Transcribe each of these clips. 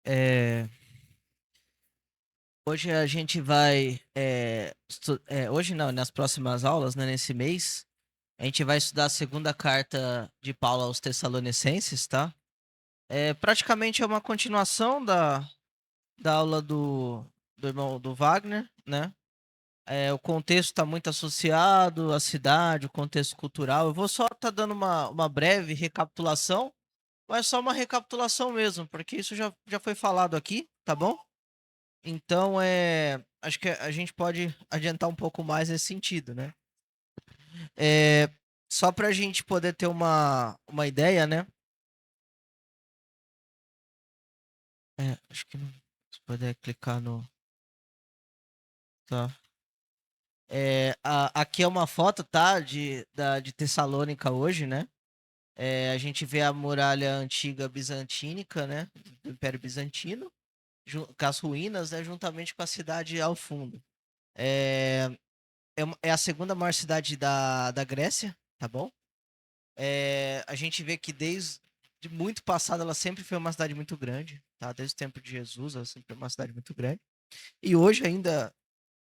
É, hoje a gente vai. Hoje não, nas próximas aulas, né, nesse mês, a gente vai estudar a segunda carta de Paulo aos Tessalonicenses, tá? Praticamente é uma continuação da aula do irmão do Wagner, né? O contexto está muito associado à cidade, o contexto cultural. Eu vou só estar dando uma breve recapitulação, mas só uma recapitulação mesmo, porque isso já foi falado aqui, tá bom? Então, acho que a gente pode adiantar um pouco mais nesse sentido, né? É, só para a gente poder ter uma ideia, né? Acho que não. Se puder clicar no. Tá. Aqui é uma foto, tá? De Tessalônica hoje, né? A gente vê a muralha antiga bizantínica, né? Do Império Bizantino, com as ruínas, né? Juntamente com a cidade ao fundo. É, é a segunda maior cidade da Grécia, tá bom? A gente vê que desde muito passado ela sempre foi uma cidade muito grande, tá? Desde o tempo de Jesus, ela sempre foi uma cidade muito grande. E hoje ainda,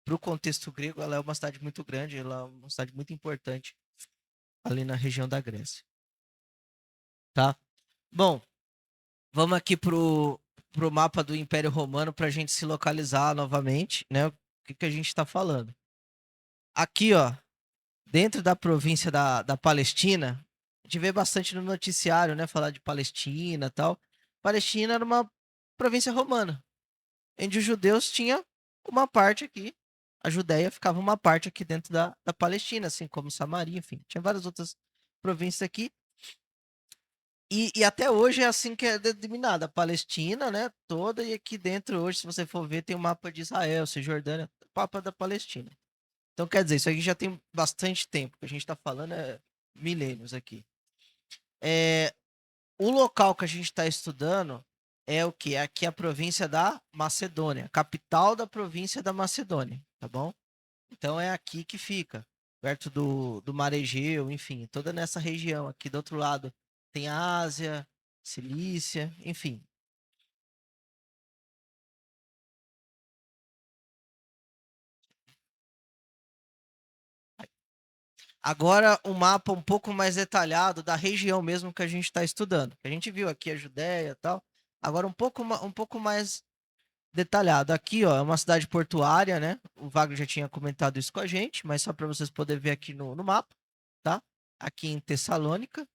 para o contexto grego, ela é uma cidade muito grande, ela é uma cidade muito importante ali na região da Grécia, tá? Bom, vamos aqui pro mapa do Império Romano para a gente se localizar novamente, né? O que a gente está falando? Aqui, ó, dentro da província da Palestina, a gente vê bastante no noticiário, né? Falar de Palestina e tal. Palestina era uma província romana, onde os judeus tinham uma parte aqui. A Judéia ficava uma parte aqui dentro da Palestina, assim como Samaria, enfim. Tinha várias outras províncias aqui. E até hoje é assim que é determinada a Palestina, né? Toda, e aqui dentro hoje, se você for ver, tem o mapa de Israel, Cisjordânia, o mapa da Palestina. Então, quer dizer, isso aqui já tem bastante tempo, que a gente está falando é milênios aqui. É, o local que a gente está estudando é o que? É aqui a província da Macedônia, capital da província da Macedônia, tá bom? Então é aqui que fica, perto do Mar Egeu, enfim, toda nessa região. Aqui do outro lado tem a Ásia, Cilícia, enfim. Agora um mapa um pouco mais detalhado da região mesmo que a gente está estudando. A gente viu aqui a Judéia e tal. Agora um pouco mais detalhado. Aqui, ó, é uma cidade portuária, né? O Wagner já tinha comentado isso com a gente, mas só para vocês poderem ver aqui no mapa, tá? Aqui em Tessalônica,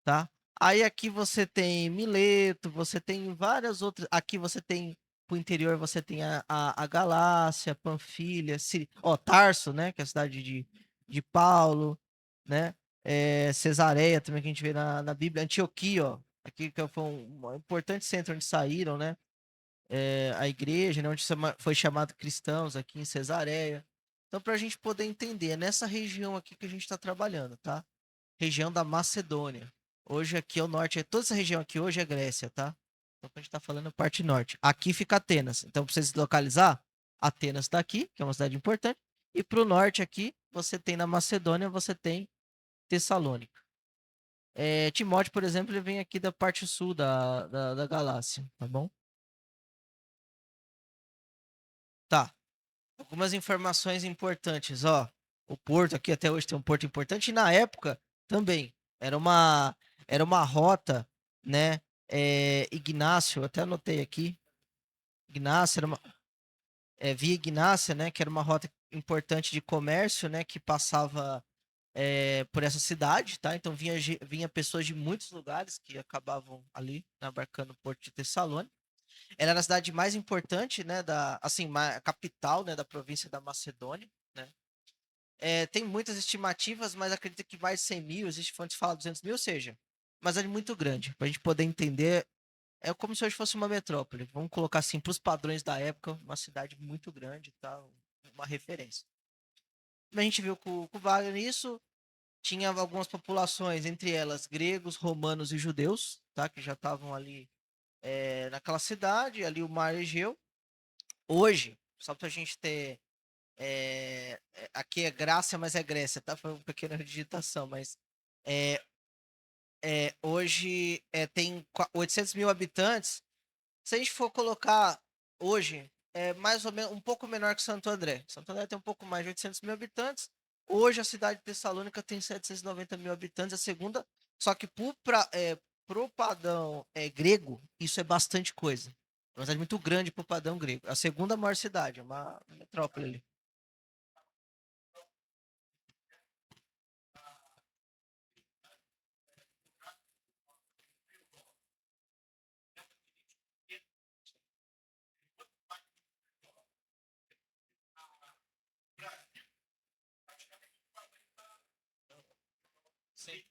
tá? Aí aqui você tem Mileto, você tem várias outras. Aqui você tem, pro interior, você tem a Galácia, Panfilha, ó, Tarso, né? Que é a cidade de Paulo, né? Cesareia também, que a gente vê na Bíblia. Antioquia, ó. Aqui que foi um importante centro onde saíram, né? A igreja, né? Onde foi chamado cristãos aqui em Cesareia. Então, para a gente poder entender, é nessa região aqui que a gente está trabalhando, tá? Região da Macedônia. Hoje aqui é o norte, toda essa região aqui hoje é Grécia, tá? Então a gente tá falando a parte norte. Aqui fica Atenas. Então, para você se localizar, Atenas está aqui, que é uma cidade importante. E para o norte aqui, você tem na Macedônia, você tem Tessalônica. Timóteo, por exemplo, ele vem aqui da parte sul da Galácia, tá bom? Tá. Algumas informações importantes, ó. O porto aqui até hoje tem um porto importante e na época também era uma rota, né? Ignácio, até anotei aqui. Ignácio era via Ignácia, né? Que era uma rota importante de comércio, né? Que passava por essa cidade, tá? Então vinha pessoas de muitos lugares que acabavam ali, né, abarcando o porto de Tessalônica. Ela era a cidade mais importante, né? Assim, capital, né? Da província da Macedônia, né? Tem muitas estimativas, mas acredito que mais de 100 mil, existe fontes que falam 200 mil, ou seja, mas é muito grande. Para a gente poder entender, é como se hoje fosse uma metrópole. Vamos colocar assim, para os padrões da época, uma cidade muito grande, tá? Uma referência. A gente viu com o Wagner isso, tinha algumas populações, entre elas gregos, romanos e judeus, tá? Que já estavam ali naquela cidade, ali o Mar Egeu. Hoje, só para a gente ter aqui é Grácia, mas é Grécia, tá? Foi uma pequena digitação, mas hoje tem 800 mil habitantes, Se a gente for colocar hoje, é mais ou menos um pouco menor que Santo André. Santo André tem um pouco mais de 800 mil habitantes. Hoje a cidade de Tessalônica tem 790 mil habitantes, a segunda. Só que pro padrão grego, isso é bastante coisa. É uma cidade muito grande pro padrão grego. A segunda maior cidade, é uma metrópole ali. Sim.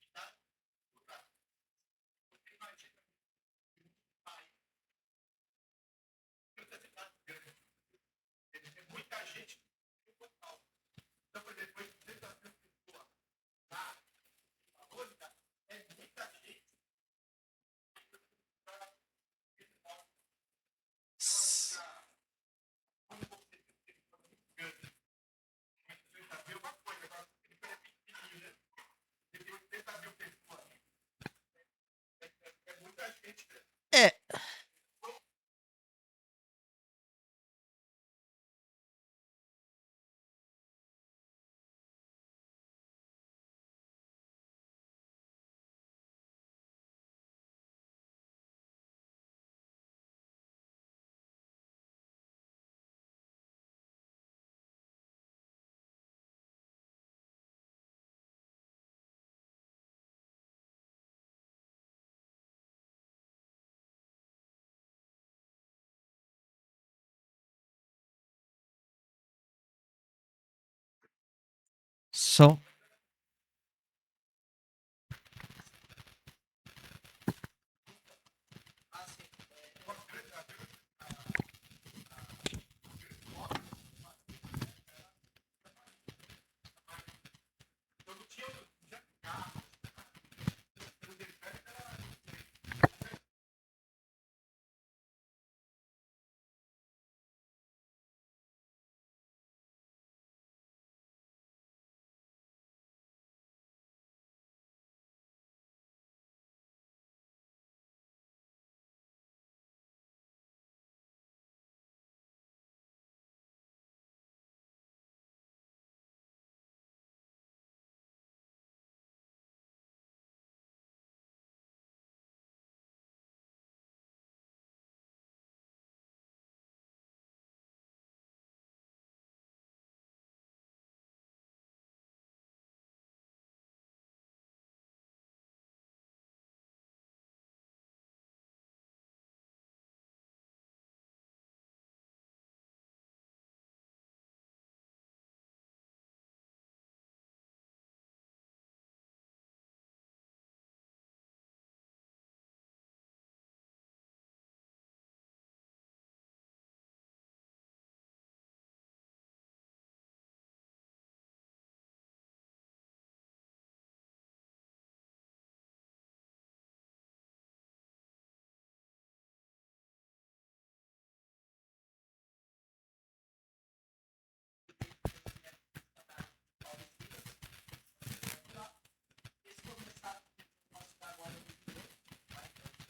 É, só.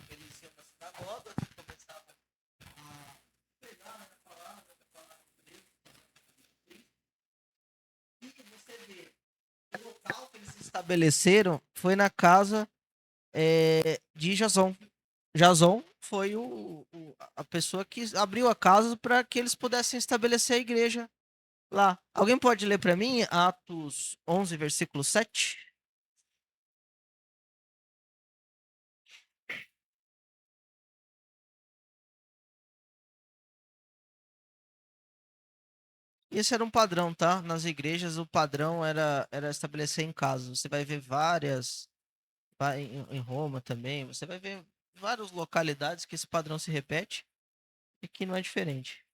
Eles iam na sinagoga, começavam a pegar, né, falar, e você vê, o local que eles se estabeleceram foi na casa de Jason. Jason foi a pessoa que abriu a casa para que eles pudessem estabelecer a igreja lá. Alguém pode ler para mim Atos 11, versículo 7? Esse era um padrão, tá? Nas igrejas, o padrão era estabelecer em casa. Você vai ver várias, em Roma também, você vai ver várias localidades que esse padrão se repete e que não é diferente.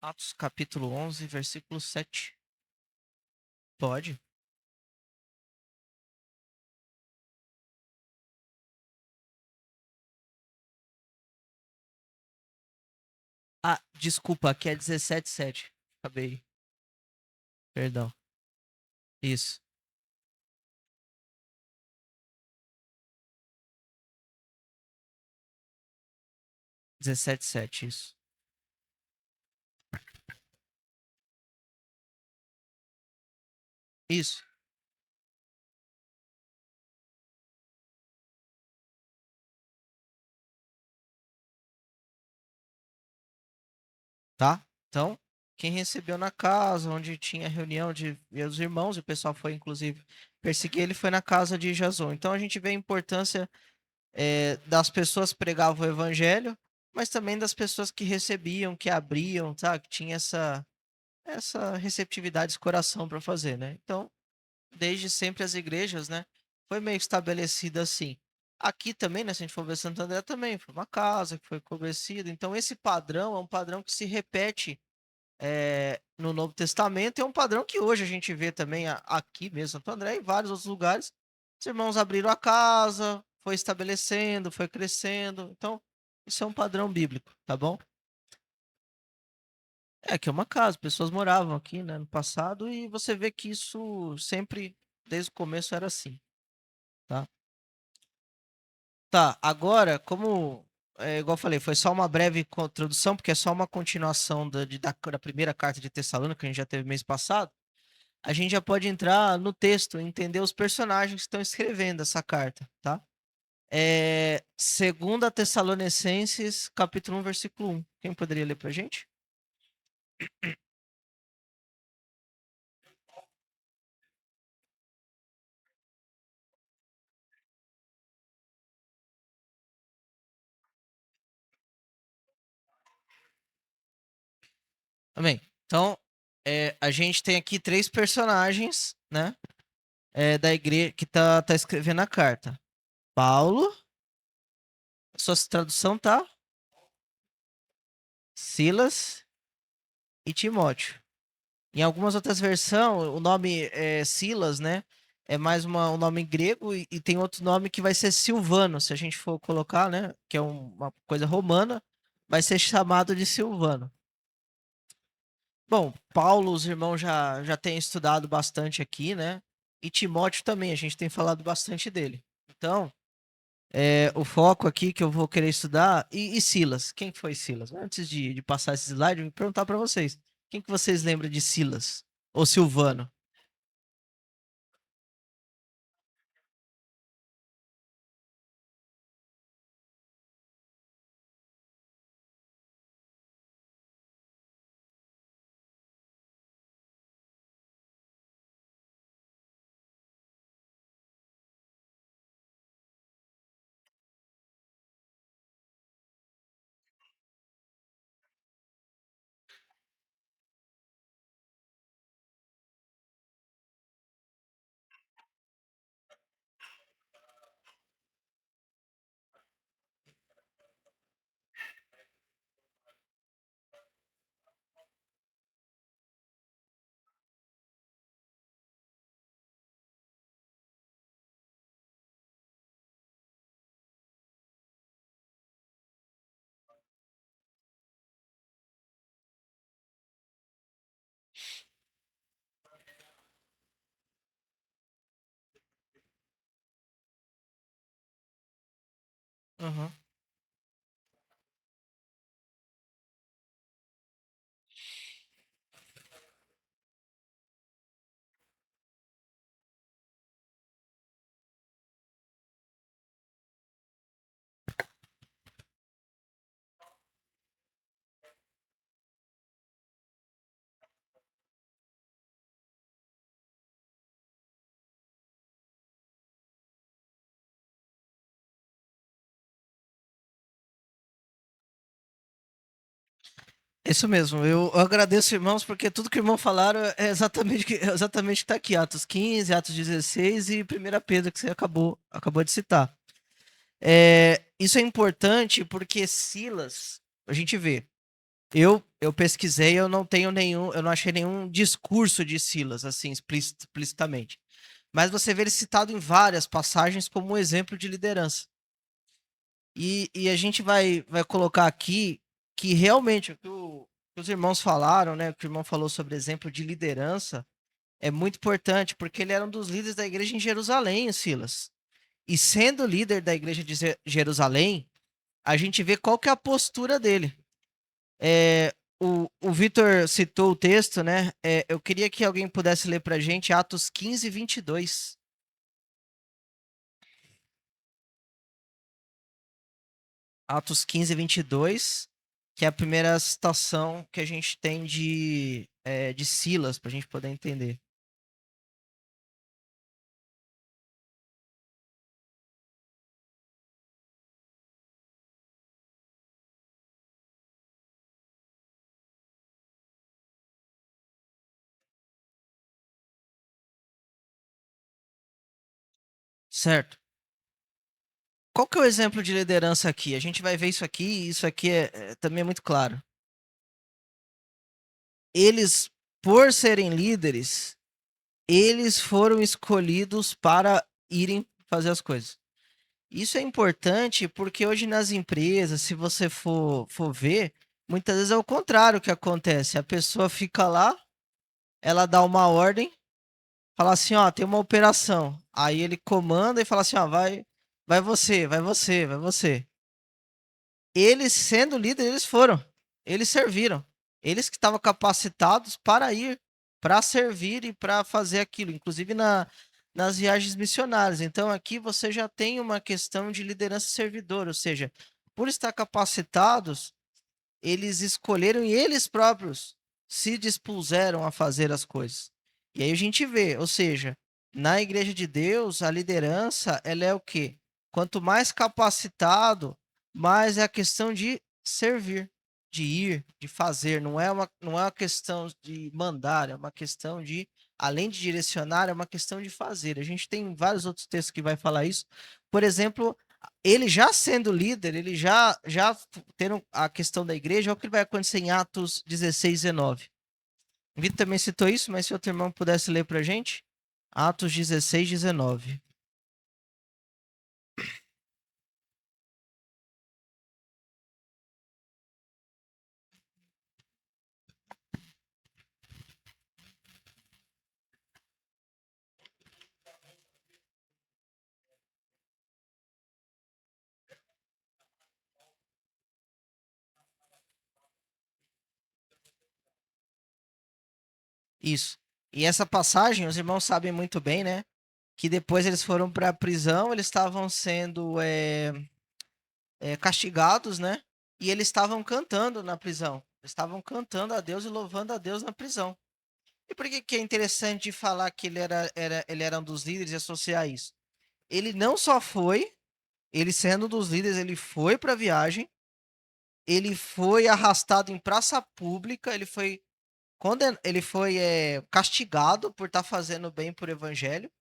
Atos capítulo 11, versículo 7. Pode? Ah, desculpa, aqui é 17:7. Acabei. Perdão. Isso. 17:7, isso. Isso, tá? Então, quem recebeu na casa, onde tinha reunião de e os irmãos, e o pessoal foi, inclusive, perseguir ele, foi na casa de Jason. Então, a gente vê a importância das pessoas que pregavam o evangelho, mas também das pessoas que recebiam, que abriam, tá? Que tinha essa receptividade, esse coração para fazer, né? Então, desde sempre as igrejas, né? Foi meio estabelecida assim. Aqui também, né? Se a gente for ver Santo André também, foi uma casa que foi conhecida. Então, esse padrão é um padrão que se repete no Novo Testamento. É um padrão que hoje a gente vê também aqui mesmo, Santo André, e em vários outros lugares. Os irmãos abriram a casa, foi estabelecendo, foi crescendo. Então, isso é um padrão bíblico, tá bom? É que é uma casa, pessoas moravam aqui, né, no passado, e você vê que isso sempre, desde o começo, era assim, tá? Tá, agora, como, igual eu falei, foi só uma breve introdução, porque é só uma continuação da primeira carta de Tessalônica, que a gente já teve mês passado. A gente já pode entrar no texto, entender os personagens que estão escrevendo essa carta, tá? Segunda Tessalonicenses, capítulo 1, versículo 1. Quem poderia ler pra gente? Amém. Então, a gente tem aqui três personagens, né? Da igreja que tá escrevendo a carta. Paulo, sua tradução tá? Silas e Timóteo. Em algumas outras versões, o nome Silas, né? É mais um nome grego e tem outro nome que vai ser Silvano, se a gente for colocar, né? Que é uma coisa romana, vai ser chamado de Silvano. Bom, Paulo, os irmãos já têm estudado bastante aqui, né? E Timóteo também, a gente tem falado bastante dele. Então, o foco aqui que eu vou querer estudar. E Silas? Quem foi Silas? Antes de passar esse slide, eu vou perguntar para vocês. Quem que vocês lembram de Silas? Ou Silvano? Uhum. Isso mesmo, eu agradeço, irmãos, porque tudo que o irmão falaram é exatamente o que está aqui, Atos 15, Atos 16 e 1 Pedro, que você acabou de citar. Isso é importante porque Silas, a gente vê, eu pesquisei, eu não achei nenhum discurso de Silas, assim, explicitamente. Mas você vê ele citado em várias passagens como um exemplo de liderança. E a gente vai colocar aqui que realmente que os irmãos falaram, né? O que o irmão falou sobre exemplo de liderança é muito importante, porque ele era um dos líderes da igreja em Jerusalém, o Silas. E sendo líder da igreja de Jerusalém, a gente vê qual que é a postura dele. O Vitor citou o texto, né? Eu queria que alguém pudesse ler pra gente Atos 15, 22. Atos 15, 22, que é a primeira citação que a gente tem de Silas, pra gente poder entender. Certo. Qual que é o exemplo de liderança aqui? A gente vai ver isso aqui, e isso aqui também é muito claro. Eles, por serem líderes, eles foram escolhidos para irem fazer as coisas. Isso é importante porque hoje nas empresas, se você for ver, muitas vezes é o contrário que acontece. A pessoa fica lá, ela dá uma ordem, fala assim, ó, tem uma operação. Aí ele comanda e fala assim, ó, vai você, vai você, vai você. Eles, sendo líderes, eles foram. Eles serviram. Eles que estavam capacitados para ir, para servir e para fazer aquilo, inclusive nas viagens missionárias. Então, aqui você já tem uma questão de liderança servidora, ou seja, por estar capacitados, eles escolheram e eles próprios se dispuseram a fazer as coisas. E aí a gente vê, ou seja, na igreja de Deus, a liderança, ela é o quê? Quanto mais capacitado, mais é a questão de servir, de ir, de fazer. Não é uma questão de mandar, é uma questão de, além de direcionar, é uma questão de fazer. A gente tem vários outros textos que vai falar isso. Por exemplo, ele já sendo líder, ele já tendo a questão da igreja, olha o que vai acontecer em Atos 16, 19. O Vitor também citou isso, mas se outro irmão pudesse ler pra gente. Atos 16, 19. Isso. E essa passagem, os irmãos sabem muito bem, né? Que depois eles foram para a prisão, eles estavam sendo castigados, né? E eles estavam cantando na prisão. Eles estavam cantando a Deus e louvando a Deus na prisão. E por que, que é interessante falar que ele era um dos líderes e associar isso? Ele não só foi, ele sendo um dos líderes, ele foi para a viagem, ele foi arrastado em praça pública, ele foi castigado por estar fazendo bem por evangelho.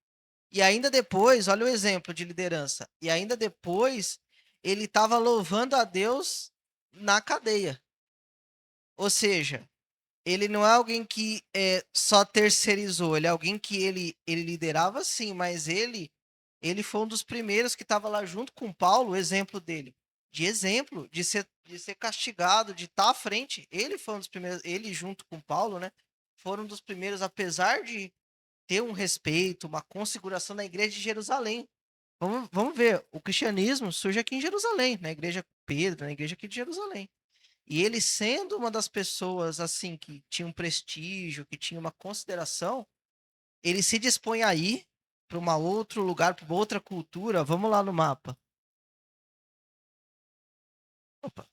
E ainda depois, olha o exemplo de liderança. E ainda depois, ele estava louvando a Deus na cadeia. Ou seja, ele não é alguém que só terceirizou, ele é alguém que ele liderava sim, mas ele foi um dos primeiros que estava lá junto com Paulo, o exemplo dele. De exemplo, de ser castigado, de estar à frente. Ele foi um dos primeiros, ele junto com Paulo, né? Foram um dos primeiros, apesar de ter um respeito, uma configuração na igreja de Jerusalém. Vamos ver, o cristianismo surge aqui em Jerusalém, na igreja Pedro, na igreja aqui de Jerusalém. E ele sendo uma das pessoas assim que tinha um prestígio, que tinha uma consideração, ele se dispõe a ir para um outro lugar, para uma outra cultura. Vamos lá no mapa. Opa.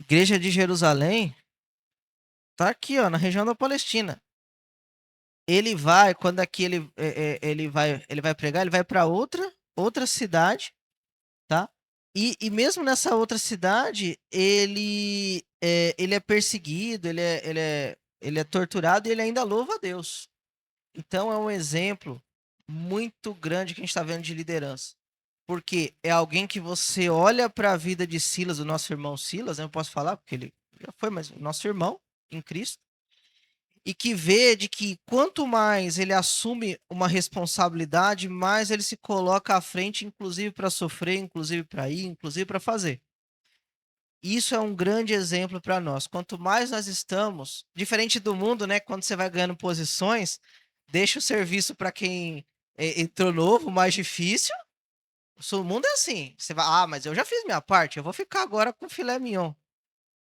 Igreja de Jerusalém tá aqui, ó, na região da Palestina. Ele vai, quando aqui ele vai pregar, ele vai para outra cidade, tá? E mesmo nessa outra cidade, ele é perseguido, ele é torturado e ele ainda louva a Deus. Então é um exemplo muito grande que a gente está vendo de liderança. Porque é alguém que você olha para a vida de Silas, o nosso irmão Silas, né? Eu posso falar, porque ele já foi, mas o nosso irmão em Cristo, e que vê de que quanto mais ele assume uma responsabilidade, mais ele se coloca à frente, inclusive para sofrer, inclusive para ir, inclusive para fazer. Isso é um grande exemplo para nós. Quanto mais nós estamos, diferente do mundo, né? Quando você vai ganhando posições, deixa o serviço para quem entrou novo mais difícil, O mundo é assim. Você vai, ah, mas eu já fiz minha parte, eu vou ficar agora com o filé mignon.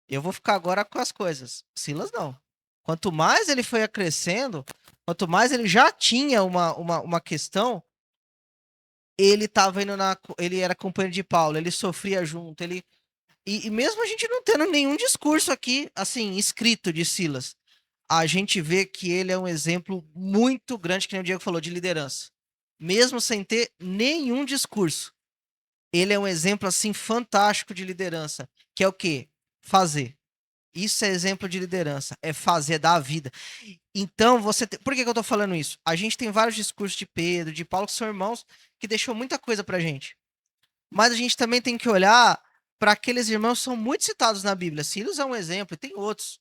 Eu vou ficar agora com as coisas. Silas não. Quanto mais ele foi acrescendo, quanto mais ele já tinha uma questão, ele tava indo na. Ele era companheiro de Paulo, ele sofria junto, ele. E mesmo a gente não tendo nenhum discurso aqui, assim, escrito de Silas, a gente vê que ele é um exemplo muito grande, que nem o Diego falou, de liderança. Mesmo sem ter nenhum discurso. Ele é um exemplo, assim, fantástico de liderança. Que é o quê? Fazer. Isso é exemplo de liderança. É fazer, é dar a vida. Então, por que que eu tô falando isso? A gente tem vários discursos de Pedro, de Paulo, que são irmãos, que deixou muita coisa pra gente. Mas a gente também tem que olhar para aqueles irmãos que são muito citados na Bíblia. Silas é um exemplo, e tem outros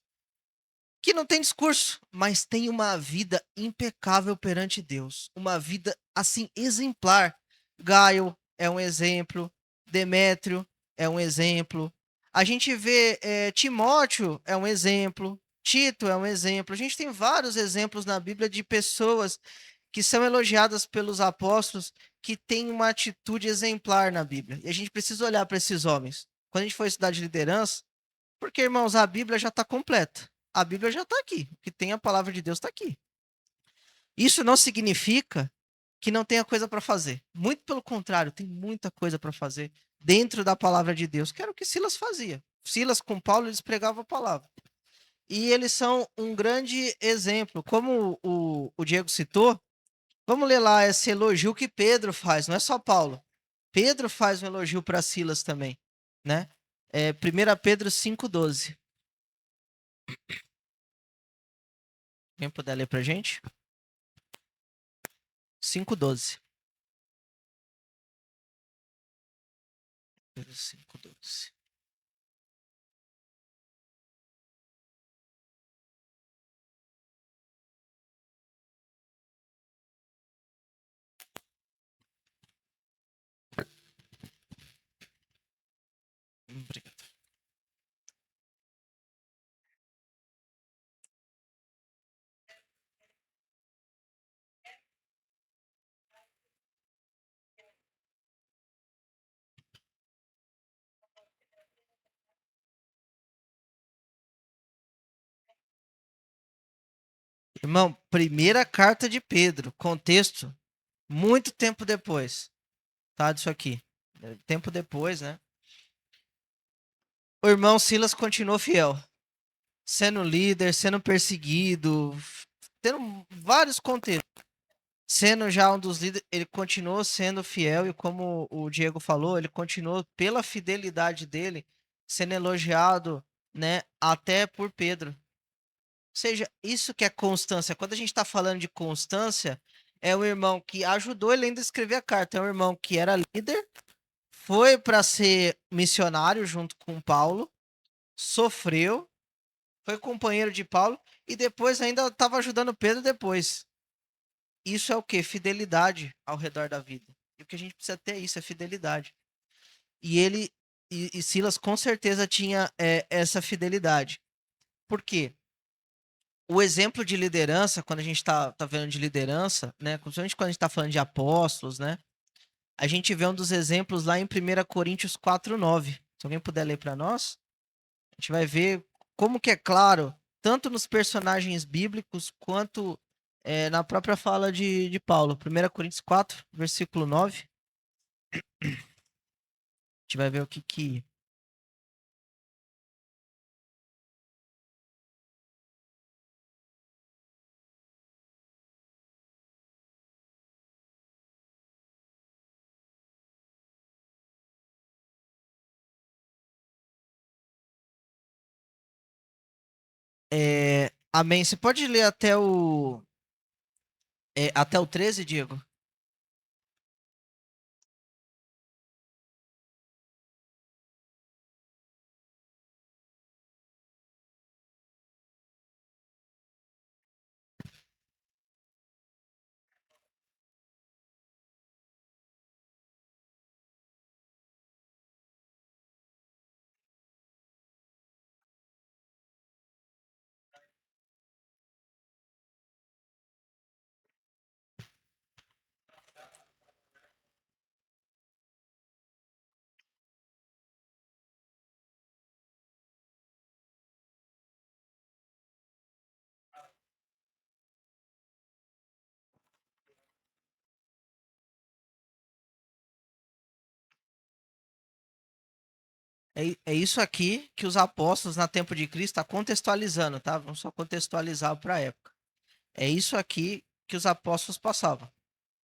que não tem discurso, mas tem uma vida impecável perante Deus, uma vida assim exemplar. Gaio é um exemplo, Demétrio é um exemplo. A gente vê Timóteo é um exemplo, Tito é um exemplo. A gente tem vários exemplos na Bíblia de pessoas que são elogiadas pelos apóstolos que têm uma atitude exemplar na Bíblia. E a gente precisa olhar para esses homens. Quando a gente for estudar de liderança, porque, irmãos, a Bíblia já está completa. A Bíblia já está aqui. O que tem a palavra de Deus está aqui. Isso não significa que não tenha coisa para fazer. Muito pelo contrário, tem muita coisa para fazer dentro da palavra de Deus, que era o que Silas fazia. Silas com Paulo, eles pregavam a palavra. E eles são um grande exemplo. Como o Diego citou, vamos ler lá esse elogio que Pedro faz, não é só Paulo. Pedro faz um elogio para Silas também, né? 1 Pedro 5,12. Quem puder ler pra gente? 5,12. Pedro 5,12. Obrigado. Irmão, primeira carta de Pedro, contexto, muito tempo depois, tá? Disso aqui. Tempo depois, né? O irmão Silas continuou fiel, sendo líder, sendo perseguido, tendo vários contextos. Sendo já um dos líderes, ele continuou sendo fiel e como o Diego falou, ele continuou pela fidelidade dele, sendo elogiado, né, até por Pedro. Ou seja, isso que é constância. Quando a gente está falando de constância, é um irmão que ajudou ele ainda a escrever a carta. É um irmão que era líder, foi para ser missionário junto com Paulo, sofreu, foi companheiro de Paulo e depois ainda estava ajudando Pedro depois. Isso é o quê? Fidelidade ao redor da vida. E o que a gente precisa ter é isso, é fidelidade. E ele e Silas com certeza tinha essa fidelidade. Por quê? O exemplo de liderança, quando a gente tá vendo de liderança, né? Principalmente quando a gente está falando de apóstolos, né? A gente vê um dos exemplos lá em 1 Coríntios 4,9. Se alguém puder ler para nós, a gente vai ver como que é claro, tanto nos personagens bíblicos quanto na própria fala de Paulo. 1 Coríntios 4, versículo 9. A gente vai ver o que. Amém. Você pode ler até o 13, Diego? É isso aqui que os apóstolos na tempo de Cristo está contextualizando, tá? Vamos só contextualizar para a época. É isso aqui que os apóstolos passavam,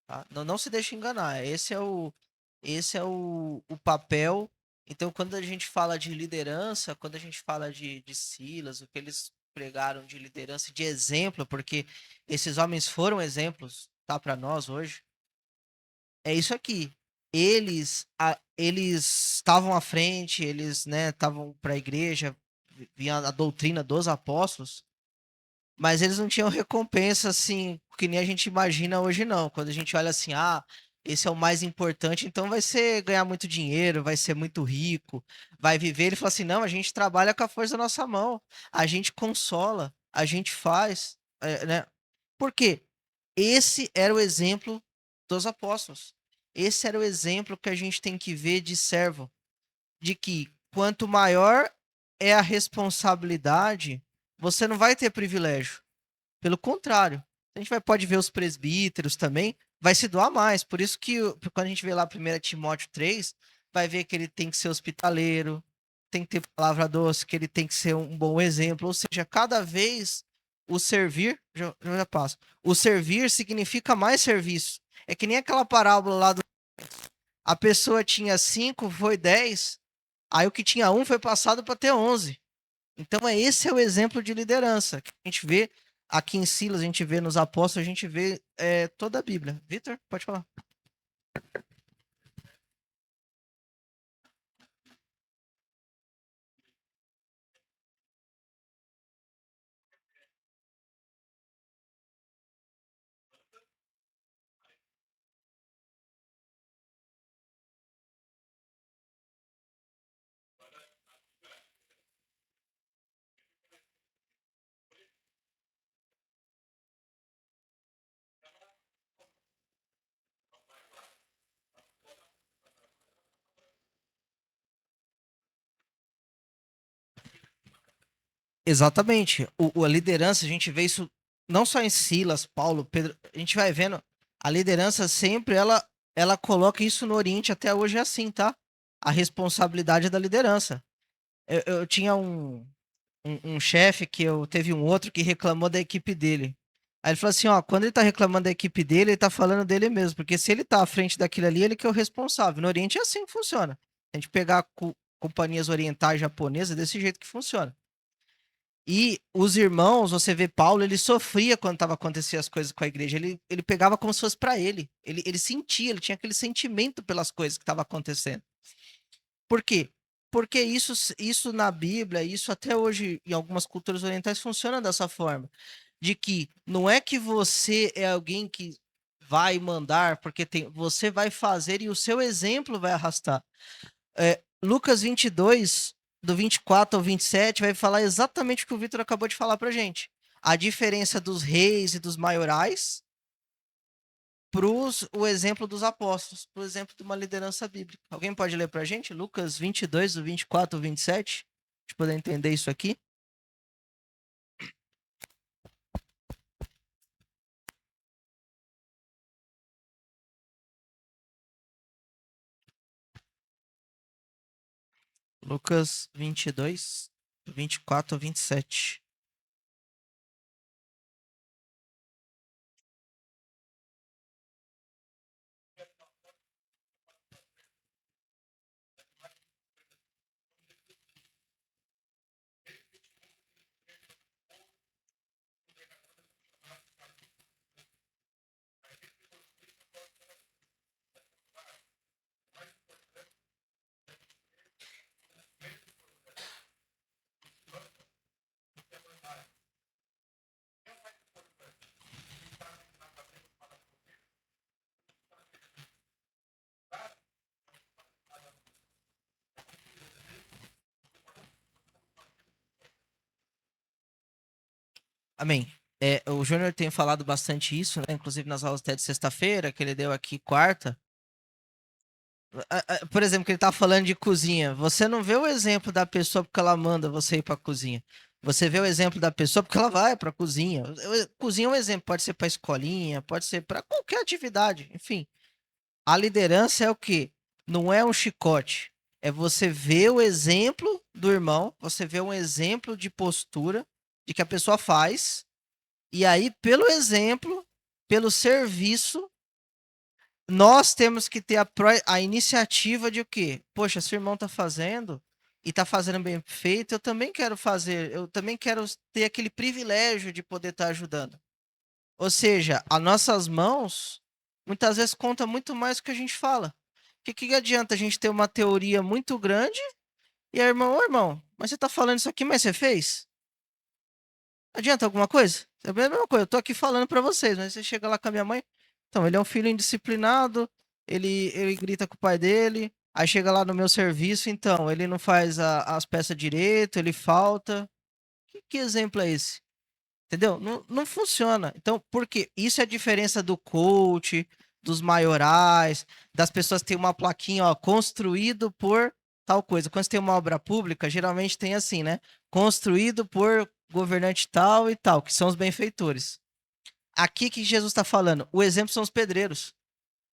tá? Não se deixe enganar. Esse é o papel. Então, quando a gente fala de liderança, quando a gente fala de Silas, o que eles pregaram de liderança, de exemplo, porque esses homens foram exemplos, tá, para nós hoje. É isso aqui. Eles estavam à frente, eles, né, estavam para a igreja, vinha a doutrina dos apóstolos, mas eles não tinham recompensa assim, que nem a gente imagina hoje não. Quando a gente olha assim, esse é o mais importante, então vai ser ganhar muito dinheiro, vai ser muito rico, vai viver. Ele fala assim, não, a gente trabalha com a força da nossa mão, a gente consola, a gente faz, né? Por quê? Esse era o exemplo dos apóstolos. Esse era o exemplo que a gente tem que ver de servo, de que quanto maior é a responsabilidade, você não vai ter privilégio. Pelo contrário, a gente pode ver os presbíteros também, vai se doar mais. Por isso que quando a gente vê lá 1 Timóteo 3, vai ver que ele tem que ser hospitaleiro, tem que ter palavra doce, que ele tem que ser um bom exemplo. Ou seja, cada vez o servir, já passo, o servir significa mais serviço. É que nem aquela parábola lá do. A pessoa tinha 5, foi 10, aí o que tinha um foi passado para ter 11. Então, esse é o exemplo de liderança que a gente vê aqui em Silas, a gente vê nos apóstolos, a gente vê toda a Bíblia. Vitor, pode falar. Exatamente. A liderança, a gente vê isso não só em Silas, Paulo, Pedro, a gente vai vendo, a liderança sempre, ela coloca isso no Oriente, até hoje é assim, tá? A responsabilidade da liderança. Eu tinha um chefe que teve um outro que reclamou da equipe dele. Aí ele falou assim, ó, quando ele tá reclamando da equipe dele, ele tá falando dele mesmo, porque se ele tá à frente daquilo ali, ele que é o responsável. No Oriente é assim que funciona. A gente pegar companhias orientais japonesas, é desse jeito que funciona. E os irmãos, você vê Paulo, ele sofria quando tava acontecendo as coisas com a igreja. Ele pegava como se fosse para ele. Ele sentia, ele tinha aquele sentimento pelas coisas que estavam acontecendo. Por quê? Porque isso na Bíblia, isso até hoje em algumas culturas orientais funciona dessa forma, de que não é que você é alguém que vai mandar, porque você vai fazer e o seu exemplo vai arrastar. Lucas 22, do 24 ao 27, vai falar exatamente o que o Vitor acabou de falar pra gente. A diferença dos reis e dos maiorais o exemplo dos apóstolos, pro exemplo de uma liderança bíblica. Alguém pode ler pra gente? Lucas 22, do 24 ao 27? Pra gente poder entender isso aqui. Lucas 22, do 24 ao 27. Amém. O Júnior tem falado bastante isso, né? Inclusive nas aulas até de sexta-feira, que ele deu aqui quarta. Por exemplo, que ele tá falando de cozinha. Você não vê o exemplo da pessoa porque ela manda você ir pra cozinha. Você vê o exemplo da pessoa porque ela vai pra cozinha. Cozinha é um exemplo, pode ser pra escolinha, pode ser pra qualquer atividade, enfim. A liderança é o quê? Não é um chicote. É você ver o exemplo do irmão, você vê um exemplo de postura de que a pessoa faz, e aí, pelo exemplo, pelo serviço, nós temos que ter a iniciativa de o quê? Poxa, se o irmão tá fazendo e tá fazendo bem feito, eu também quero fazer, eu também quero ter aquele privilégio de poder estar ajudando. Ou seja, as nossas mãos muitas vezes conta muito mais do que a gente fala. Que adianta a gente ter uma teoria muito grande e aí, irmão, ô irmão, mas você tá falando isso aqui, mas você fez? Adianta alguma coisa? É a mesma coisa, eu tô aqui falando pra vocês, mas você chega lá com a minha mãe. Então, ele é um filho indisciplinado, ele grita com o pai dele, aí chega lá no meu serviço, então, ele não faz as peças direito, ele falta. Que exemplo é esse? Entendeu? Não, não funciona. Então, por quê? Isso é a diferença do coach, dos maiorais, das pessoas que têm uma plaquinha, ó, construído por tal coisa. Quando você tem uma obra pública, geralmente tem assim, né? Construído por governante tal e tal, que são os benfeitores. Aqui que Jesus está falando, o exemplo são os pedreiros.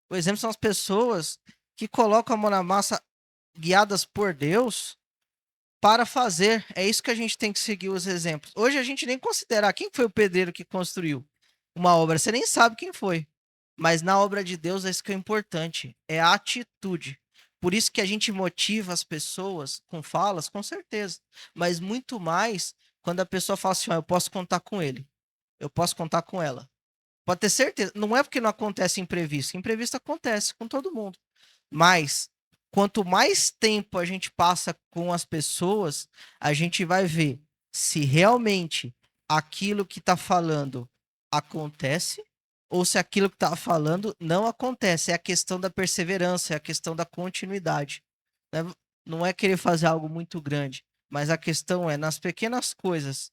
O exemplo são as pessoas que colocam a mão na massa guiadas por Deus para fazer. É isso que a gente tem que seguir os exemplos. Hoje a gente nem considera quem foi o pedreiro que construiu uma obra. Você nem sabe quem foi. Mas na obra de Deus é isso que é importante. É a atitude. Por isso que a gente motiva as pessoas com falas, com certeza. Mas muito mais quando a pessoa fala assim, eu posso contar com ele. Eu posso contar com ela. Pode ter certeza. Não é porque não acontece imprevisto. Imprevisto acontece com todo mundo. Mas quanto mais tempo a gente passa com as pessoas, a gente vai ver se realmente aquilo que está falando acontece ou se aquilo que está falando não acontece. É a questão da perseverança, é a questão da continuidade. Né? Não é querer fazer algo muito grande, mas a questão é nas pequenas coisas.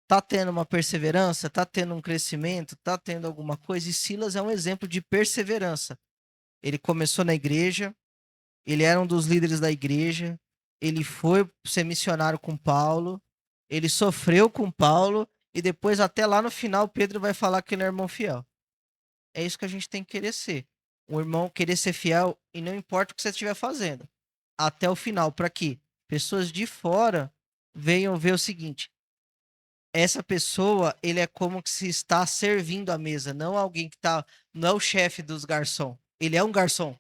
Tá tendo uma perseverança, tá tendo um crescimento, tá tendo alguma coisa. E Silas é um exemplo de perseverança. Ele começou na igreja, ele era um dos líderes da igreja, ele foi ser missionário com Paulo, ele sofreu com Paulo, e depois, até lá no final, Pedro vai falar que ele é irmão fiel. É isso que a gente tem que querer ser. Um irmão querer ser fiel, e não importa o que você estiver fazendo, até o final, para que pessoas de fora venham ver o seguinte: essa pessoa, ele é como que se está servindo a mesa, não alguém que tá, não é o chefe dos garçom, ele é um garçom.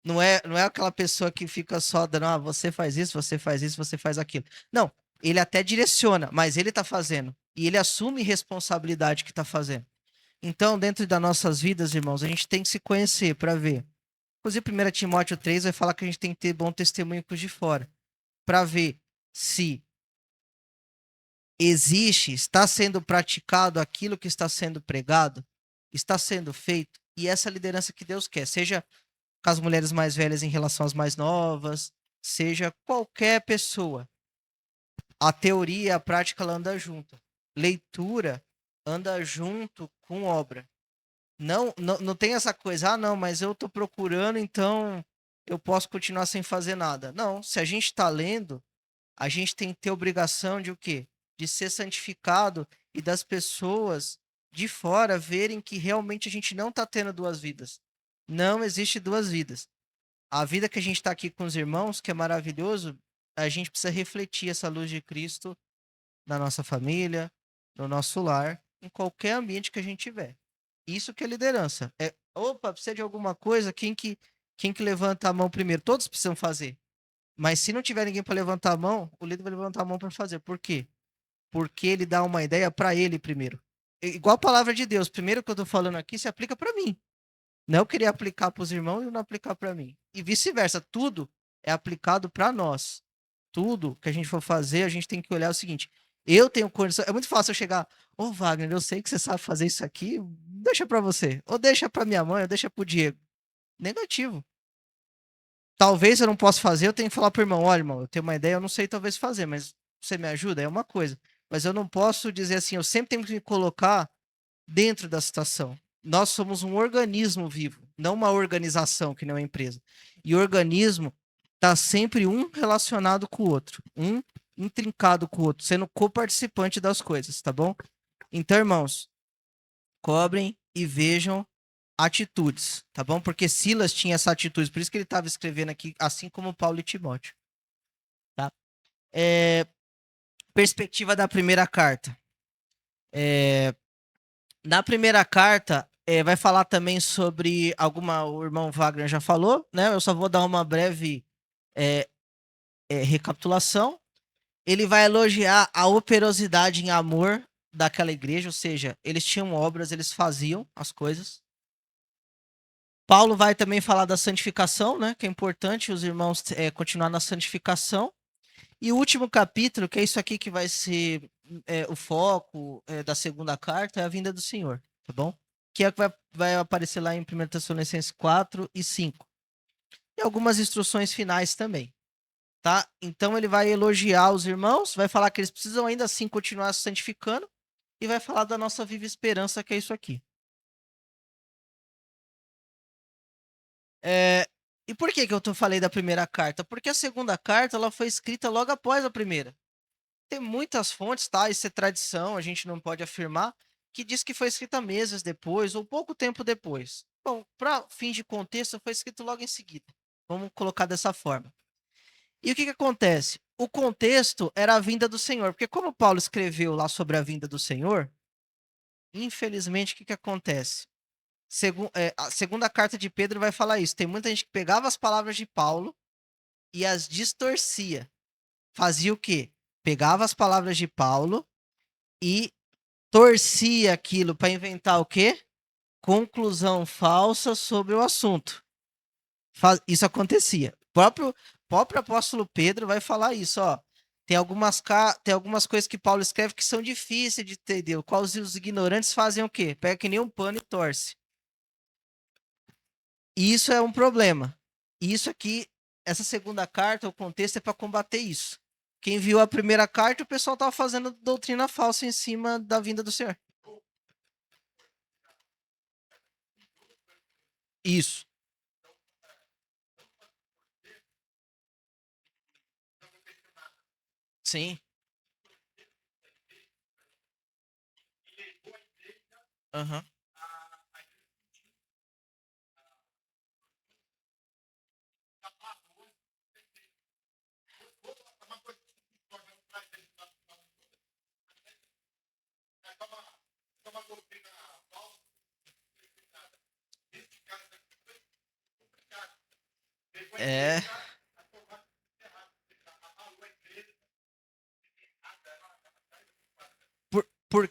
Não é aquela pessoa que fica só dando, você faz isso, você faz isso, você faz aquilo. Não, ele até direciona, mas ele tá fazendo. E ele assume responsabilidade que tá fazendo. Então, dentro das nossas vidas, irmãos, a gente tem que se conhecer para ver. Inclusive, 1 Timóteo 3 vai falar que a gente tem que ter bom testemunho com os de fora. Para ver se existe, está sendo praticado aquilo que está sendo pregado, está sendo feito. E essa liderança que Deus quer, seja com as mulheres mais velhas em relação às mais novas, seja qualquer pessoa. A teoria e a prática ela anda junto. Leitura anda junto com obra. Não tem essa coisa, não, mas eu estou procurando, então eu posso continuar sem fazer nada. Não, se a gente está lendo, a gente tem que ter obrigação de o quê? De ser santificado e das pessoas de fora verem que realmente a gente não está tendo duas vidas. Não existe duas vidas. A vida que a gente está aqui com os irmãos, que é maravilhoso, a gente precisa refletir essa luz de Cristo na nossa família, no nosso lar, em qualquer ambiente que a gente tiver. Isso que é liderança. Opa, precisa de alguma coisa, quem que levanta a mão primeiro? Todos precisam fazer. Mas se não tiver ninguém para levantar a mão, o líder vai levantar a mão para fazer. Por quê? Porque ele dá uma ideia para ele primeiro. Igual a palavra de Deus, primeiro que eu estou falando aqui se aplica para mim. Não querer aplicar para os irmãos e não aplicar para mim. E vice-versa, tudo é aplicado para nós. Tudo que a gente for fazer, a gente tem que olhar o seguinte: eu tenho condição. É muito fácil eu chegar, ô Wagner, eu sei que você sabe fazer isso aqui, deixa para você. Ou deixa para minha mãe, ou deixa para o Diego. Negativo. Talvez eu não possa fazer, eu tenho que falar pro irmão, olha, irmão, eu tenho uma ideia, eu não sei talvez fazer, mas você me ajuda? É uma coisa. Mas eu não posso dizer assim, eu sempre tenho que me colocar dentro da situação. Nós somos um organismo vivo, não uma organização que nem uma empresa. E o organismo está sempre um relacionado com o outro, um intrincado com o outro, sendo coparticipante das coisas, tá bom? Então, irmãos, cobrem e vejam atitudes, tá bom? Porque Silas tinha essa atitude, por isso que ele estava escrevendo aqui, assim como Paulo e Timóteo, tá? É, perspectiva da primeira carta. É, na primeira carta, vai falar também sobre alguma. O irmão Wagner já falou, né? Eu só vou dar uma breve é, recapitulação. Ele vai elogiar a operosidade em amor daquela igreja, ou seja, eles tinham obras, eles faziam as coisas. Paulo vai também falar da santificação, né? Que é importante os irmãos continuar na santificação. E o último capítulo, que é isso aqui que vai ser o foco da segunda carta, é a vinda do Senhor, tá bom? Que é o que vai aparecer lá em 1 Tessalonicenses 4 e 5. E algumas instruções finais também, tá? Então ele vai elogiar os irmãos, vai falar que eles precisam ainda assim continuar se santificando e vai falar da nossa viva esperança, que é isso aqui. É, e por que eu falei da primeira carta? Porque a segunda carta ela foi escrita logo após a primeira. Tem muitas fontes, tá? Isso é tradição, a gente não pode afirmar, que diz que foi escrita meses depois ou pouco tempo depois. Bom, para fins de contexto, foi escrito logo em seguida. Vamos colocar dessa forma. E o que acontece? O contexto era a vinda do Senhor, porque como Paulo escreveu lá sobre a vinda do Senhor, infelizmente o que acontece? A segunda carta de Pedro vai falar isso. Tem muita gente que pegava as palavras de Paulo e as distorcia. Fazia o quê? Pegava as palavras de Paulo e torcia aquilo para inventar o quê? Conclusão falsa sobre o assunto. Isso acontecia. O próprio apóstolo Pedro vai falar isso, ó. Tem algumas coisas que Paulo escreve que são difíceis de entender. Quais os ignorantes fazem o quê? Pega que nem um pano e torce. E isso é um problema. E isso aqui, essa segunda carta, o contexto é para combater isso. Quem viu a primeira carta, o pessoal estava fazendo doutrina falsa em cima da vinda do Senhor. Isso. Sim. Aham. É. Por, por,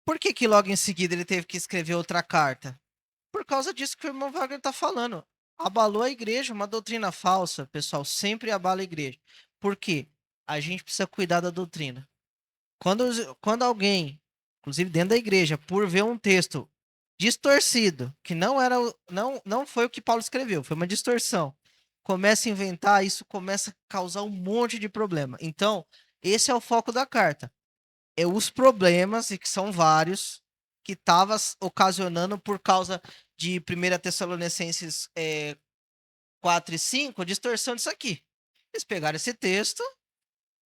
por que que logo em seguida ele teve que escrever outra carta? Por causa disso que o irmão Wagner está falando. Abalou a igreja, uma doutrina falsa, pessoal, sempre abala a igreja. Por quê? A gente precisa cuidar da doutrina. Quando alguém, inclusive dentro da igreja, por ver um texto distorcido, que não foi o que Paulo escreveu, foi uma distorção, começa a inventar, isso começa a causar um monte de problema. Então, esse é o foco da carta. É os problemas, e que são vários, que estava ocasionando por causa de 1 Tessalonicenses 4 e 5, a distorção disso aqui. Eles pegaram esse texto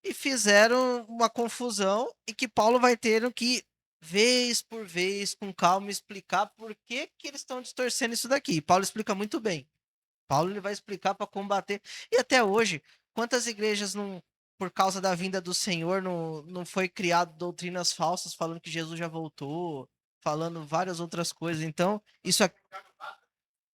e fizeram uma confusão e que Paulo vai ter que, vez por vez, com calma, explicar por que, que eles estão distorcendo isso daqui. Paulo explica muito bem. Paulo ele vai explicar para combater. E até hoje, quantas igrejas não, por causa da vinda do Senhor, não foi criado doutrinas falsas falando que Jesus já voltou, falando várias outras coisas. Então, isso aqui,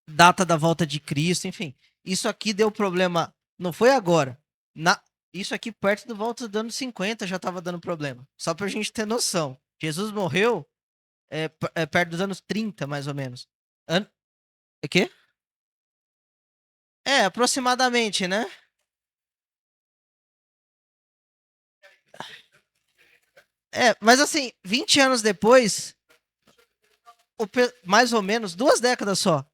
data da volta de Cristo, enfim. Isso aqui deu problema, não foi agora. Na, isso aqui perto do volta dos anos 50 já estava dando problema. Só pra gente ter noção. Jesus morreu perto dos anos 30, mais ou menos. An o quê? Aproximadamente, né? Mas assim, 20 anos depois, mais ou menos, 2 décadas só,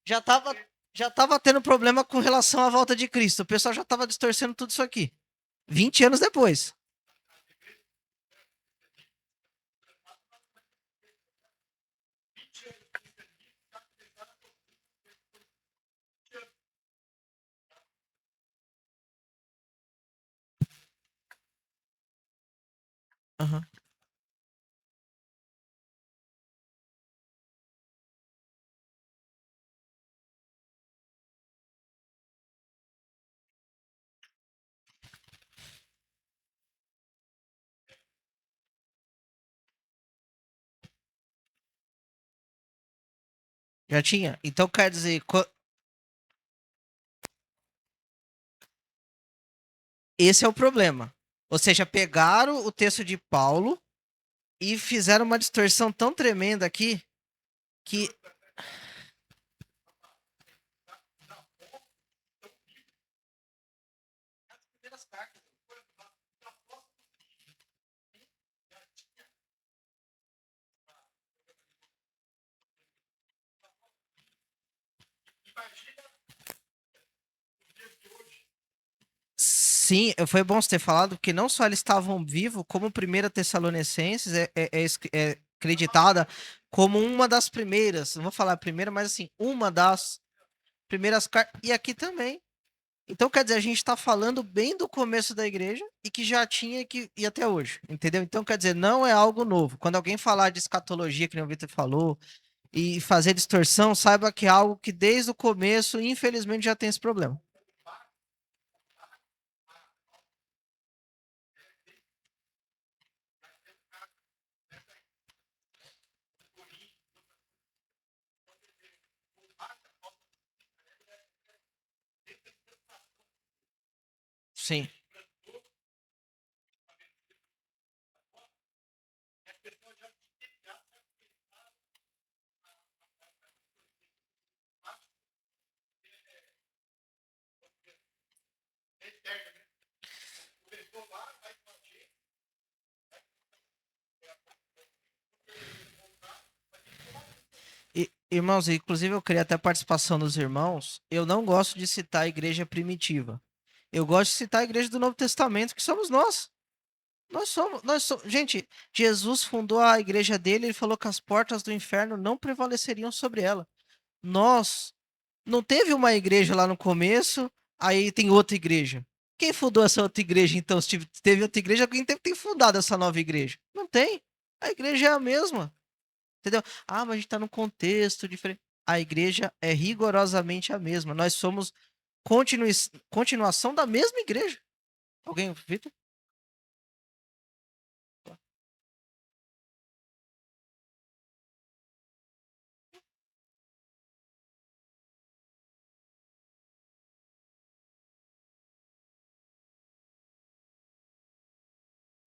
já tava, já tava tendo problema com relação à volta de Cristo. O pessoal já tava distorcendo tudo isso aqui. 20 anos depois. Uhum. Já tinha? Então quer dizer, esse é o problema. Ou seja, pegaram o texto de Paulo e fizeram uma distorção tão tremenda aqui que. Sim, foi bom você ter falado, porque não só eles estavam vivos, como Primeira Tessalonicenses é acreditada como uma das primeiras, não vou falar a primeira, mas assim, uma das primeiras cartas, e aqui também. Então, quer dizer, a gente está falando bem do começo da igreja e que já tinha e até hoje, entendeu? Então, quer dizer, não é algo novo. Quando alguém falar de escatologia, que nem o Victor falou, e fazer distorção, saiba que é algo que desde o começo, infelizmente, já tem esse problema. Sim. Irmãos, inclusive eu queria até a participação dos irmãos. Eu não gosto de citar a igreja primitiva. Eu gosto de citar a igreja do Novo Testamento, que somos nós. Nós somos. Gente, Jesus fundou a igreja dele, ele falou que as portas do inferno não prevaleceriam sobre ela. Nós não teve uma igreja lá no começo, aí tem outra igreja. Quem fundou essa outra igreja, então? Se teve outra igreja, quem teve que ter fundado essa nova igreja? Não tem. A igreja é a mesma. Entendeu? Ah, mas a gente está num contexto diferente. A igreja é rigorosamente a mesma. Nós somos continuação da mesma igreja. Alguém, Vitor?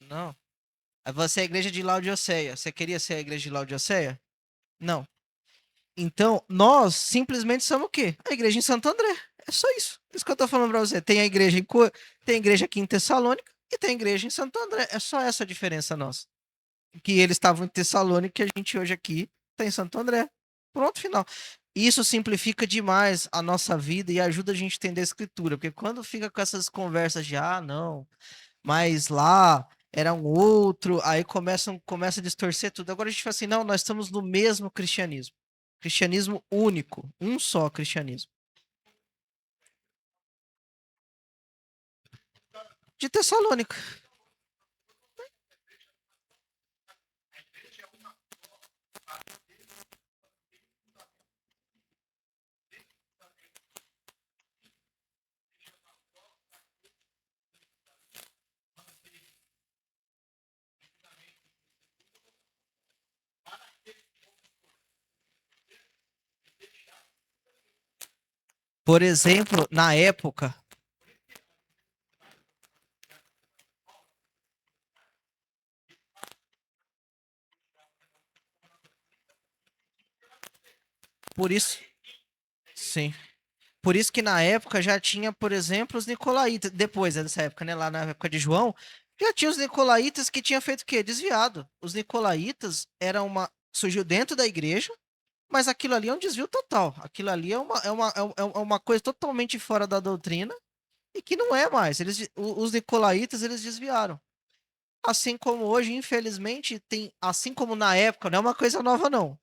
Não. Você é a igreja de Laodiceia. Você queria ser a igreja de Laodiceia? Não. Então, nós simplesmente somos o quê? A igreja em Santo André. É só isso. Isso que eu tô falando pra você. Tem a igreja tem a igreja aqui em Tessalônica e tem a igreja em Santo André. É só essa a diferença nossa. Que eles estavam em Tessalônica e a gente hoje aqui está em Santo André. Pronto, final. Isso simplifica demais a nossa vida e ajuda a gente a entender a escritura, porque quando fica com essas conversas de não, mas lá era um outro, aí começa a distorcer tudo. Agora a gente fala assim, não, nós estamos no mesmo cristianismo. Cristianismo único, um só cristianismo. De Tessalônica. Por exemplo, na época, por isso, sim. Por isso que na época já tinha, por exemplo, os nicolaítas, depois dessa época, né, lá na época de João, já tinha os nicolaítas que tinham feito o quê? Desviado. Os nicolaítas eram surgiu dentro da igreja, mas aquilo ali é um desvio total. Aquilo ali é uma coisa totalmente fora da doutrina e que não é mais. Os nicolaítas, eles desviaram. Assim como hoje, infelizmente, tem, assim como na época, não é uma coisa nova, não.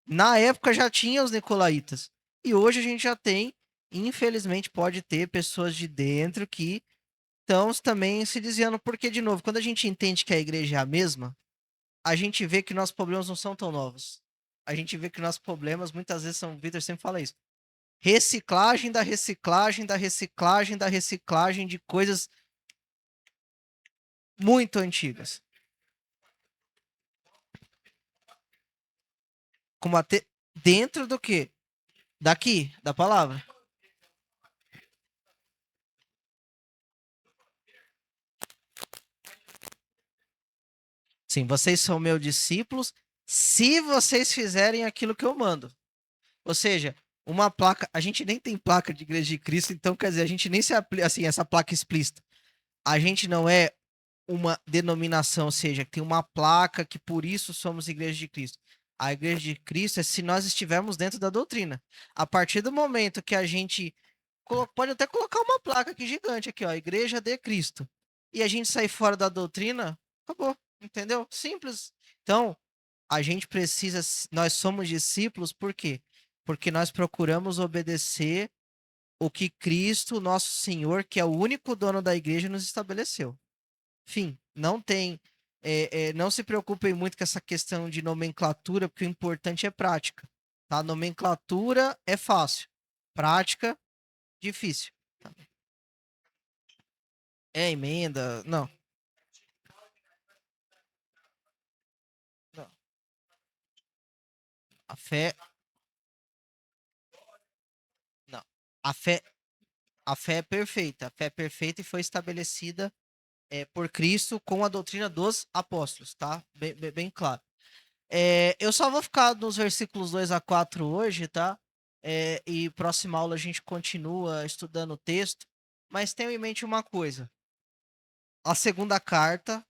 Na época já tinha os nicolaítas. E hoje a gente já tem, infelizmente, pode ter pessoas de dentro que estão também se desviando. Porque, de novo, quando a gente entende que a igreja é a mesma, a gente vê que nossos problemas não são tão novos. A gente vê que nossos problemas muitas vezes são, o Vitor sempre fala isso, reciclagem da reciclagem da reciclagem da reciclagem de coisas muito antigas. Como Dentro do quê? Daqui, da palavra. Sim, vocês são meus discípulos se vocês fizerem aquilo que eu mando. Ou seja, uma placa, a gente nem tem placa de Igreja de Cristo, então quer dizer, a gente nem se aplica assim, essa placa explícita. A gente não é uma denominação, ou seja, tem uma placa que por isso somos Igreja de Cristo. A Igreja de Cristo é se nós estivermos dentro da doutrina. A partir do momento que a gente pode até colocar uma placa aqui gigante aqui, ó, Igreja de Cristo. E a gente sair fora da doutrina, acabou, entendeu? Simples. Então, a gente precisa, nós somos discípulos, por quê? Porque nós procuramos obedecer o que Cristo, nosso Senhor, que é o único dono da igreja, nos estabeleceu. Fim, não tem, não se preocupem muito com essa questão de nomenclatura, porque o importante é prática, tá? Nomenclatura é fácil, prática, difícil. Tá? É emenda, não, não. A fé, não. A fé, a fé é perfeita, a fé é perfeita e foi estabelecida por Cristo com a doutrina dos apóstolos, tá? Bem claro. Eu só vou ficar nos versículos 2 a 4 hoje, tá? E próxima aula a gente continua estudando o texto, mas tenha em mente uma coisa: a segunda carta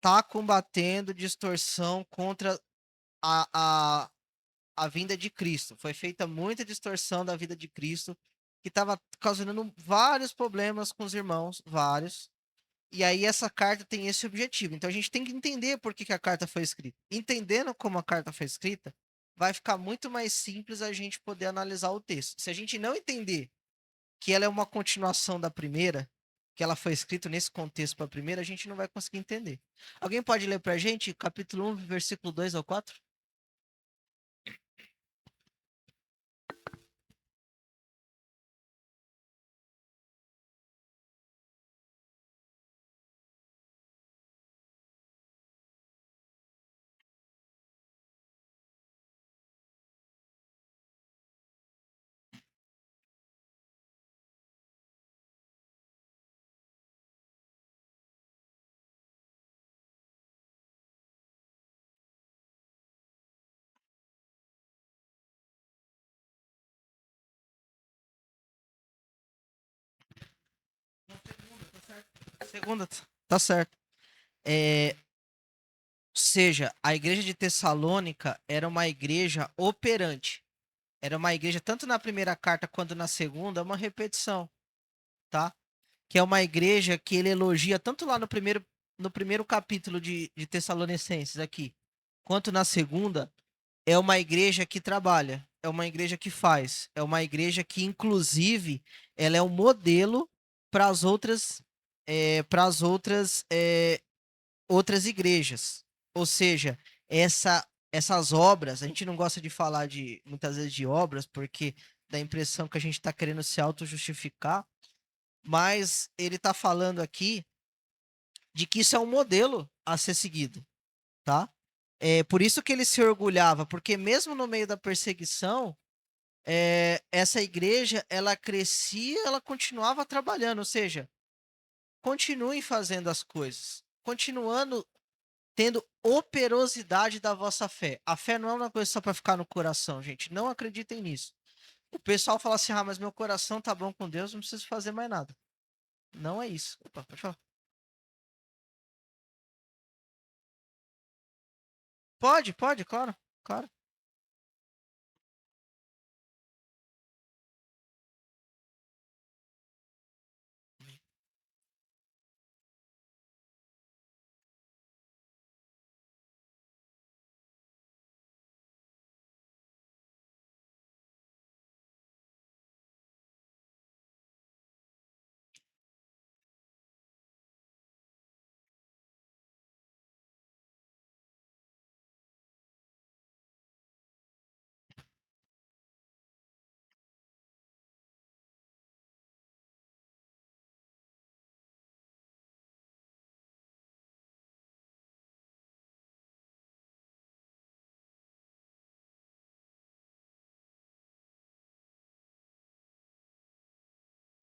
tá combatendo distorção contra a, a, a vinda de Cristo. Foi feita muita distorção da vida de Cristo, que estava causando vários problemas com os irmãos, vários. E aí essa carta tem esse objetivo. Então a gente tem que entender por que, que a carta foi escrita. Entendendo como a carta foi escrita, vai ficar muito mais simples a gente poder analisar o texto. Se a gente não entender que ela é uma continuação da primeira, que ela foi escrita nesse contexto para a primeira, a gente não vai conseguir entender. Alguém pode ler para a gente capítulo 1, versículo 2 ao 4? Segunda, tá certo. Seja, a igreja de Tessalônica era uma igreja operante. Era uma igreja, tanto na primeira carta quanto na segunda, é uma repetição, tá? Que é uma igreja que ele elogia tanto lá no primeiro capítulo de Tessalonicenses aqui, quanto na segunda, é uma igreja que trabalha, é uma igreja que faz, é uma igreja que, inclusive, ela é um modelo para as outras, outras igrejas. Ou seja, essas obras, a gente não gosta de falar de muitas vezes de obras, porque dá a impressão que a gente está querendo se auto-justificar, mas ele está falando aqui de que isso é um modelo a ser seguido, tá? É por isso que ele se orgulhava, porque mesmo no meio da perseguição, essa igreja ela crescia, ela continuava trabalhando, ou seja, continuem fazendo as coisas, continuando tendo operosidade da vossa fé. A fé não é uma coisa só para ficar no coração, gente. Não acreditem nisso. O pessoal fala assim: ah, mas meu coração tá bom com Deus, não preciso fazer mais nada. Não é isso. Opa, pode falar. Pode, claro, claro.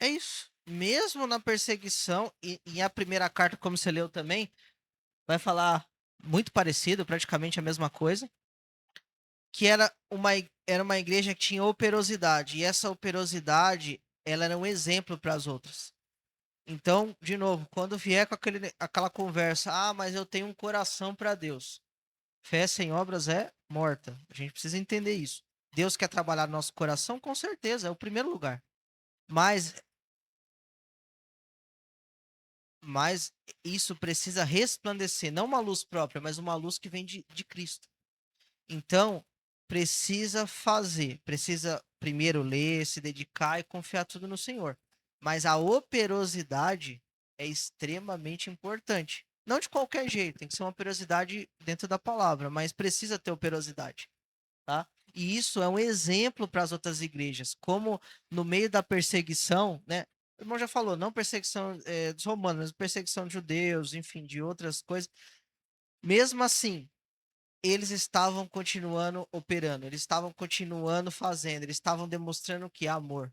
É isso. Mesmo na perseguição, e a primeira carta, como você leu também, vai falar muito parecido, praticamente a mesma coisa, que era uma igreja que tinha operosidade, e essa operosidade, ela era um exemplo para as outras. Então, de novo, quando vier com aquela conversa, mas eu tenho um coração para Deus. Fé sem obras é morta. A gente precisa entender isso. Deus quer trabalhar no nosso coração, com certeza, é o primeiro lugar. Mas, mas isso precisa resplandecer, não uma luz própria, mas uma luz que vem de Cristo. Então, precisa primeiro ler, se dedicar e confiar tudo no Senhor. Mas a operosidade é extremamente importante. Não de qualquer jeito, tem que ser uma operosidade dentro da palavra, mas precisa ter operosidade, tá? E isso é um exemplo para as outras igrejas, como no meio da perseguição, né? O irmão já falou, não perseguição dos romanos, mas perseguição de judeus, enfim, de outras coisas. Mesmo assim, eles estavam continuando operando, eles estavam continuando fazendo, eles estavam demonstrando que é amor.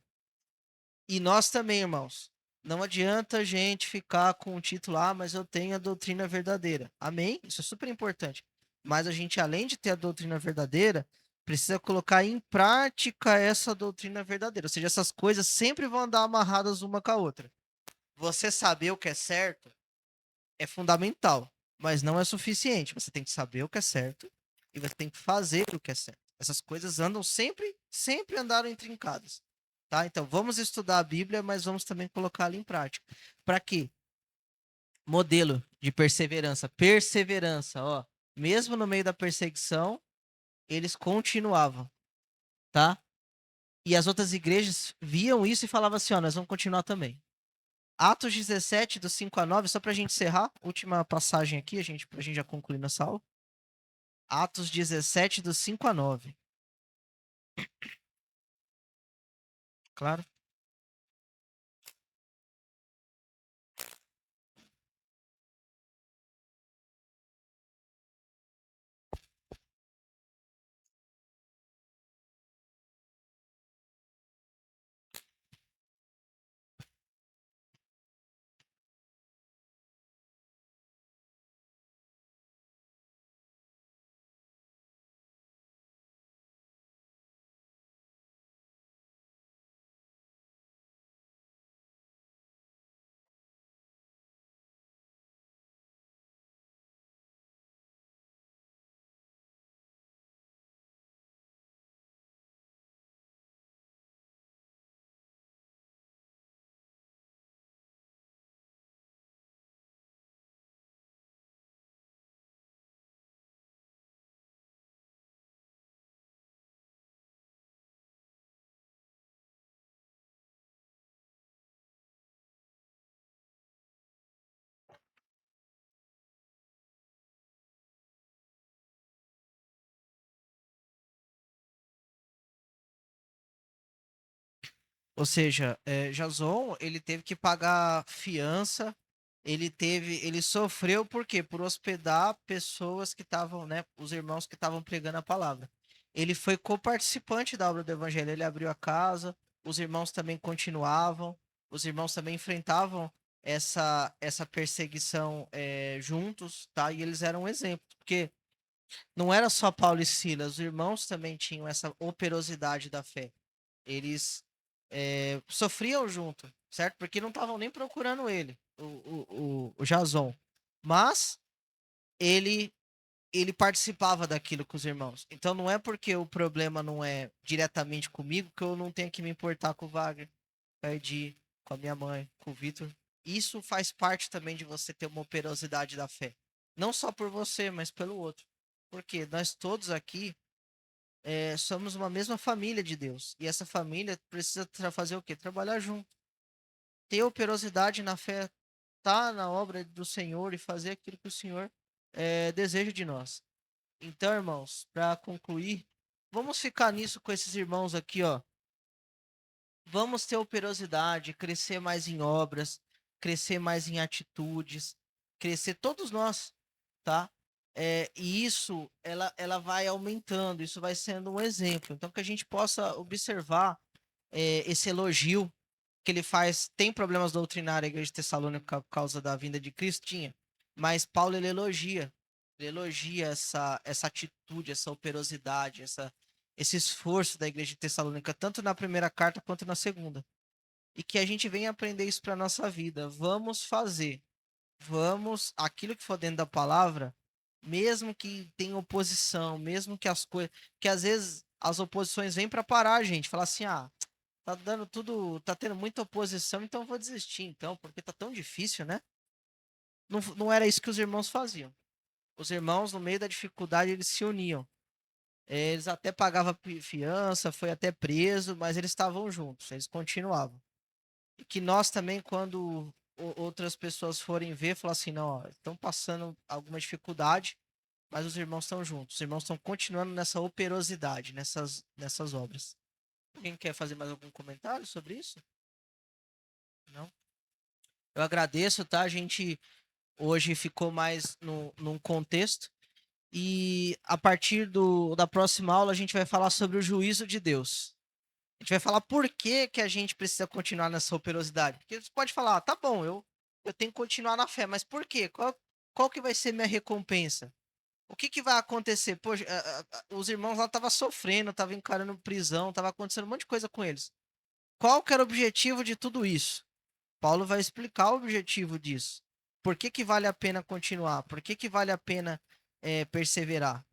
E nós também, irmãos. Não adianta a gente ficar com o título, mas eu tenho a doutrina verdadeira. Amém? Isso é super importante. Mas a gente, além de ter a doutrina verdadeira, precisa colocar em prática essa doutrina verdadeira. Ou seja, essas coisas sempre vão andar amarradas uma com a outra. Você saber o que é certo é fundamental, mas não é suficiente. Você tem que saber o que é certo e você tem que fazer o que é certo. Essas coisas andam sempre andaram intrincadas, tá? Então vamos estudar a Bíblia, mas vamos também colocá-la em prática. Para quê? Modelo de perseverança, perseverança, ó. Mesmo no meio da perseguição, eles continuavam, tá? E as outras igrejas viam isso e falavam assim, ó, nós vamos continuar também. Atos 17, do 5 a 9, só pra gente encerrar, última passagem aqui, pra gente já concluir nossa aula. Atos 17, do 5 a 9. Claro. Ou seja, Jason, ele teve que pagar fiança, ele sofreu por quê? Por hospedar pessoas que estavam, né, os irmãos que estavam pregando a palavra. Ele foi coparticipante da obra do evangelho, ele abriu a casa, os irmãos também continuavam, os irmãos também enfrentavam essa perseguição juntos, tá? E eles eram um exemplo, porque não era só Paulo e Silas, os irmãos também tinham essa operosidade da fé. Eles sofriam junto, certo? Porque não estavam nem procurando ele, o Jason. Mas ele ele participava daquilo com os irmãos. Então não é porque o problema não é diretamente comigo que eu não tenho que me importar com o Wagner, com a Edi, com a minha mãe, com o Vitor. Isso faz parte também de você ter uma operosidade da fé. Não só por você, mas pelo outro. Porque nós todos aqui somos uma mesma família de Deus. E essa família precisa fazer o quê? Trabalhar junto. Ter operosidade na fé, tá na obra do Senhor e fazer aquilo que o Senhor deseja de nós. Então, irmãos, para concluir, vamos ficar nisso com esses irmãos aqui, ó. Vamos ter operosidade, crescer mais em obras, crescer mais em atitudes, crescer todos nós, tá? E isso, ela vai aumentando, isso vai sendo um exemplo. Então, que a gente possa observar esse elogio que ele faz, tem problemas doutrinários a igreja de Tessalônica por causa da vinda de Cristo? Tinha. Mas Paulo, ele elogia essa atitude, essa operosidade, esse esforço da igreja de Tessalônica, tanto na primeira carta quanto na segunda. E que a gente venha aprender isso para nossa vida. Vamos fazer. Vamos, aquilo que for dentro da palavra, mesmo que tenha oposição, mesmo que as coisas, que às vezes as oposições vêm para parar a gente, falar assim, tá dando tudo, tá tendo muita oposição, então eu vou desistir, então, porque tá tão difícil, né? Não era isso que os irmãos faziam. Os irmãos, no meio da dificuldade, eles se uniam. Eles até pagavam fiança, foi até preso, mas eles estavam juntos, eles continuavam. E que nós também, quando outras pessoas forem ver, falar assim, não, ó, estão passando alguma dificuldade, mas os irmãos estão juntos. Os irmãos estão continuando nessa operosidade, nessas obras. Alguém quer fazer mais algum comentário sobre isso? Não? Eu agradeço, tá? A gente hoje ficou mais num contexto. E a partir da próxima aula, a gente vai falar sobre o juízo de Deus. A gente vai falar por que, que a gente precisa continuar nessa operosidade. Porque você pode falar, tá bom, eu tenho que continuar na fé, mas por quê? Qual que vai ser minha recompensa? O que, que vai acontecer? Poxa, os irmãos lá estavam sofrendo, estavam encarando prisão, estava acontecendo um monte de coisa com eles. Qual que era o objetivo de tudo isso? Paulo vai explicar o objetivo disso. Por que, que vale a pena continuar? Por que, que vale a pena perseverar?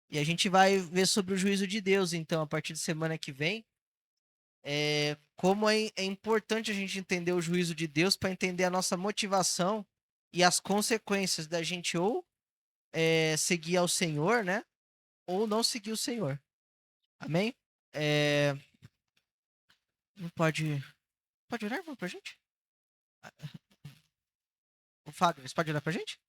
E a gente vai ver sobre o juízo de Deus, então, a partir de semana que vem. Como é importante a gente entender o juízo de Deus para entender a nossa motivação e as consequências da gente ou seguir ao Senhor, né? Ou não seguir o Senhor. Amém? É, não pode. Pode orar, irmão, pra gente? O Fagner, você pode orar pra gente?